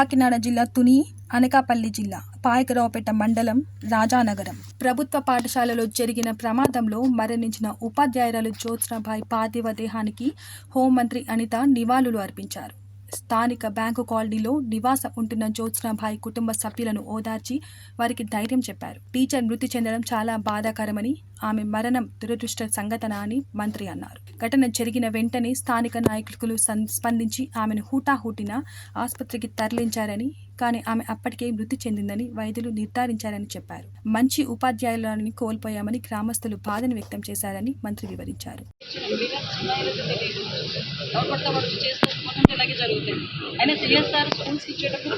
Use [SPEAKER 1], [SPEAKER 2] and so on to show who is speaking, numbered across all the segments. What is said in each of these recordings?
[SPEAKER 1] కాకినాడ జిల్లా తుని, అనకాపల్లి జిల్లా పాయకరావుపేట మండలం రాజానగరం ప్రభుత్వ పాఠశాలలో జరిగిన ప్రమాదంలో మరణించిన ఉపాధ్యాయురాలు జ్యోత్స్నాబాయి పార్థివ దేహానికి హోంమంత్రి అనిత నివాళులు అర్పించారు. స్థానిక బ్యాంకు కాలనీలో నివాసం ఉంటున్న జ్యోత్స్నాబాయి కుటుంబ సభ్యులను ఓదార్చి వారికి ధైర్యం చెప్పారు. టీచర్ మృతి చెందడం చాలా బాధాకరమని, ఆమె మరణం దురదృష్ట సంఘటన అని మంత్రి అన్నారు. ఘటన జరిగిన వెంటనే స్థానిక నాయకులు స్పందించి ఆమెను హుటాహుటిన ఆసుపత్రికి తరలించారని, కానీ ఆమె అప్పటికే మృతి చెందిందని వైద్యులు నిర్ధారించారని చెప్పారు. మంచి ఉపాధ్యాయులను కోల్పోయామని గ్రామస్తులు బాధను వ్యక్తం చేశారని మంత్రి వివరించారు.
[SPEAKER 2] అయినా సిఎస్ఆర్ స్కూల్స్కి ఇచ్చేటప్పుడు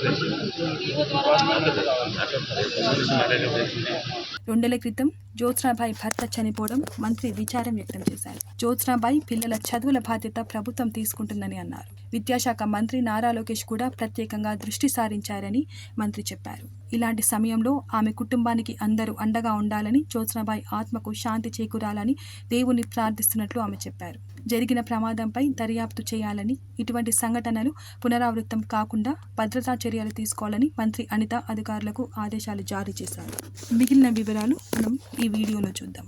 [SPEAKER 1] 2 నెలల క్రితం జ్యోత్స్నాబాయి భర్త చనిపోవడం మంత్రి విచారం వ్యక్తం చేశారు. జ్యోత్స్నాబాయి పిల్లల చదువుల బాధ్యత ప్రభుత్వం తీసుకుంటుందని అన్నారు. విద్యాశాఖ మంత్రి నారా లోకేష్ కూడా ప్రత్యేకంగా దృష్టి సారించారని మంత్రి చెప్పారు. ఇలాంటి సమయంలో ఆమె కుటుంబానికి అందరూ అండగా ఉండాలని, జ్యోత్స్నాబాయి ఆత్మకు శాంతి చేకూరాలని దేవుని ప్రార్థిస్తున్నట్లు ఆమె చెప్పారు. జరిగిన ప్రమాదంపై దర్యాప్తు చేయాలని, ఇటువంటి సంఘటనలు పునరావృతం కాకుండా భద్రతా చర్యలు తీసుకోవాలని మంత్రి అనిత అధికారులకు ఆదేశాలు జారీ చేశారు. మిగిలిన వివరాలు మనం ఈ వీడియోలో చూద్దాం.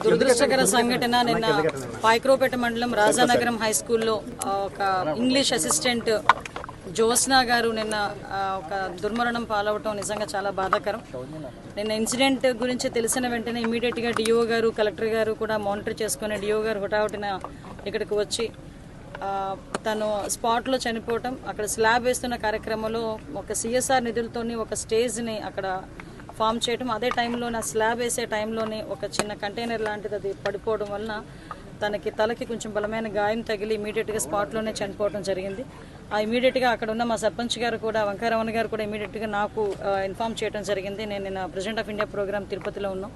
[SPEAKER 2] దురదృష్టకర సంఘటన నిన్న పాయకరావుపేట మండలం రాజానగరం హై స్కూల్లో ఒక ఇంగ్లీష్ అసిస్టెంట్ జ్యోత్స్నా గారు నిన్న ఒక దుర్మరణం పాలవటం నిజంగా చాలా బాధాకరం. నిన్న ఇన్సిడెంట్ గురించి తెలిసిన వెంటనే ఇమీడియట్గా డిఓ గారు, కలెక్టర్ గారు కూడా మానిటర్ చేసుకుని డిఓ గారు హుటాహుటిన ఇక్కడికి వచ్చి తను స్పాట్లో చనిపోవటం, అక్కడ స్లాబ్ వేస్తున్న కార్యక్రమంలో ఒక సిఎస్ఆర్ నిధులతోని ఒక స్టేజ్ని అక్కడ ఫామ్ చేయడం, అదే టైంలో స్లాబ్ వేసే టైంలోనే ఒక చిన్న కంటైనర్ లాంటిది అది పడిపోవడం వలన తనకి తలకి కొంచెం బలమైన గాయం తగిలి ఇమీడియట్గా స్పాట్లోనే చనిపోవడం జరిగింది. ఇమీడియట్గా అక్కడ ఉన్న మా సర్పంచ్ గారు కూడా, వంకారమణ గారు కూడా ఇమీడియట్గా నాకు ఇన్ఫామ్ చేయడం జరిగింది. నేను నిన్న ప్రెసిడెంట్ ఆఫ్ ఇండియా ప్రోగ్రామ్ తిరుపతిలో ఉన్నాం.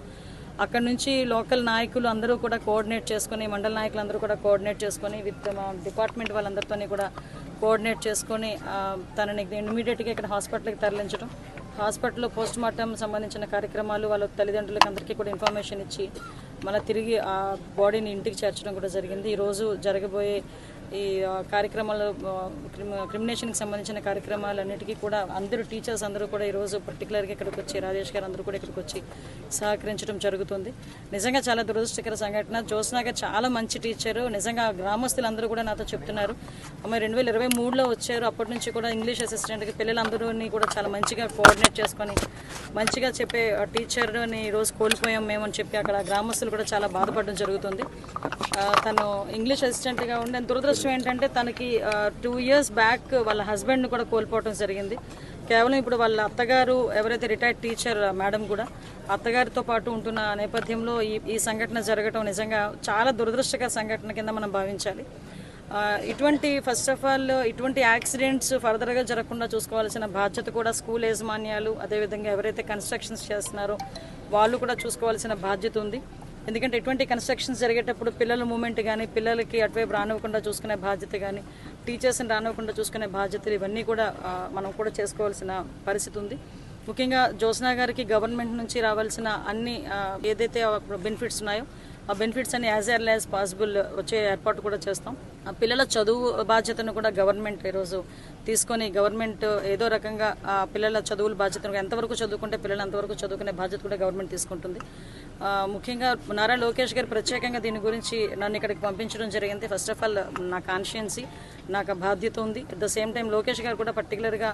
[SPEAKER 2] అక్కడ నుంచి లోకల్ నాయకులు అందరూ కూడా కోఆర్డినేట్ చేసుకుని, మండల నాయకులు అందరూ కూడా కోఆర్డినేట్ చేసుకుని విత్ మా డిపార్ట్మెంట్ వాళ్ళందరితో కూడా కోఆర్డినేట్ చేసుకొని తనని ఇమీడియట్గా ఇక్కడ హాస్పిటల్కి తరలించడం, హాస్పిటల్లో పోస్ట్ మార్టం సంబంధించిన కార్యక్రమాలు వాళ్ళ తల్లిదండ్రులకు అందరికీ కూడా ఇన్ఫర్మేషన్ ఇచ్చి మళ్ళీ తిరిగి ఆ బాడీని ఇంటికి చేర్చడం కూడా జరిగింది. ఈరోజు జరగబోయే ఈ కార్యక్రమాలు, క్రిమినేషన్కి సంబంధించిన కార్యక్రమాలన్నిటికీ కూడా అందరూ టీచర్స్ అందరూ కూడా ఈరోజు పర్టికులర్గా ఇక్కడికి వచ్చి, రాజేష్ గారు అందరూ కూడా ఇక్కడికి వచ్చి సహకరించడం జరుగుతుంది. నిజంగా చాలా దురదృష్టకర సంఘటన. జ్యోత్స్నా గారు చాలా మంచి టీచరు. నిజంగా గ్రామస్తులందరూ కూడా నాతో చెప్తున్నారు, అమ్మాయి 2023లో వచ్చారు, అప్పటి నుంచి కూడా ఇంగ్లీష్ అసిస్టెంట్కి పిల్లలందరూని కూడా చాలా మంచిగా కోఆర్డినేట్ చేసుకొని మంచిగా చెప్పే టీచర్ని ఈరోజు కోల్పోయాం మేము అని చెప్పి అక్కడ గ్రామస్తులు కూడా చాలా బాధపడడం జరుగుతుంది. తను ఇంగ్లీష్ అసిస్టెంట్గా ఉండే దురదృష్టం ఏంటంటే తనకి 2 years బ్యాక్ వాళ్ళ హస్బెండ్ని కూడా కోల్పోవడం జరిగింది. కేవలం ఇప్పుడు వాళ్ళ అత్తగారు ఎవరైతే రిటైర్డ్ టీచర్ మేడం కూడా అత్తగారితో పాటు ఉంటున్న నేపథ్యంలో ఈ సంఘటన జరగడం నిజంగా చాలా దురదృష్టకర సంఘటన కింద మనం భావించాలి. ఫస్ట్ ఆఫ్ ఆల్ ఇటువంటి యాక్సిడెంట్స్ ఫర్దర్గా జరగకుండా చూసుకోవాల్సిన బాధ్యత కూడా స్కూల్ యాజమాన్యాలు, అదేవిధంగా ఎవరైతే కన్స్ట్రక్షన్స్ చేస్తున్నారో వాళ్ళు కూడా చూసుకోవాల్సిన బాధ్యత ఉంది. ఎందుకంటే ఇటువంటి కన్స్ట్రక్షన్స్ జరిగేటప్పుడు పిల్లల మూమెంట్ కానీ, పిల్లలకి అటువైపు రానివ్వకుండా చూసుకునే బాధ్యత కానీ, టీచర్స్ని రానివ్వకుండా చూసుకునే బాధ్యతలు ఇవన్నీ కూడా మనం కూడా చేసుకోవాల్సిన పరిస్థితి ఉంది. ముఖ్యంగా జ్యోత్స్నా గారికి గవర్నమెంట్ నుంచి రావాల్సిన అన్ని ఏదైతే బెనిఫిట్స్ ఉన్నాయో ఆ బెనిఫిట్స్ అన్ని యాజ్ ఎర్లీ యాజ్ పాసిబుల్ వచ్చే ఏర్పాటు కూడా చేస్తాం. పిల్లల చదువు బాధ్యతను కూడా గవర్నమెంట్ ఈరోజు తీసుకొని, గవర్నమెంట్ ఏదో రకంగా పిల్లల చదువుల బాధ్యతను ఎంతవరకు చదువుకుంటే పిల్లలు అంతవరకు చదువుకునే బాధ్యత కూడా గవర్నమెంట్ తీసుకుంటుంది. ముఖ్యంగా నారా లోకేష్ గారు ప్రత్యేకంగా దీని గురించి నన్ను ఇక్కడికి పంపించడం జరిగింది. ఫస్ట్ ఆఫ్ ఆల్ నా కాన్షియన్సీ, నాకు బాధ్యత ఉంది. At the same time Lokesh గారు కూడా పర్టికులర్గా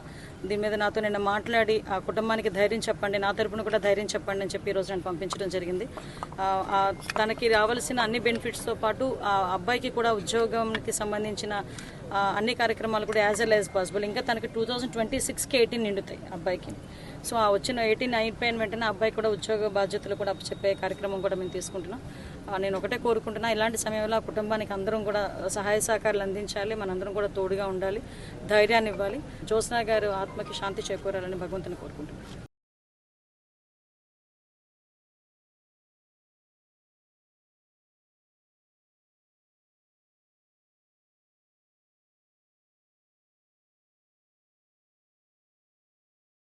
[SPEAKER 2] దీని మీద నాతో నిన్న మాట్లాడి ఆ కుటుంబానికి ధైర్యం చెప్పండి, నా తరపున కూడా ధైర్యం చెప్పండి అని చెప్పి ఈరోజు నేను పంపించడం జరిగింది. తనకి రావాల్సిన అన్ని బెనిఫిట్స్తో పాటు ఆ అబ్బాయికి కూడా ఉద్యోగంకి సంబంధించిన అన్ని కార్యక్రమాలు కూడా యాజ్ ఎల్ యాజ్ పాసిబుల్. ఇంకా తనకి 2026కి 18 నిండుతాయి అబ్బాయికి. సో ఆ వచ్చిన 18 అయిపోయిన వెంటనే అబ్బాయికి కూడా ఉద్యోగ బాధ్యతలు కూడా చెప్పే కార్యక్రమం కూడా మేము తీసుకుంటున్నాం. నేను ఒకటే కోరుకుంటున్నా, ఇలాంటి సమయంలో ఆ కుటుంబానికి అందరం కూడా సహాయ సహకారాలు అందించాలి, మనందరం కూడా తోడుగా ఉండాలి, ధైర్యాన్ని ఇవ్వాలి. జ్యోత్స్నా గారు ఆత్మకి శాంతి చేకూరాలని భగవంతుని కోరుకుంటున్నాను.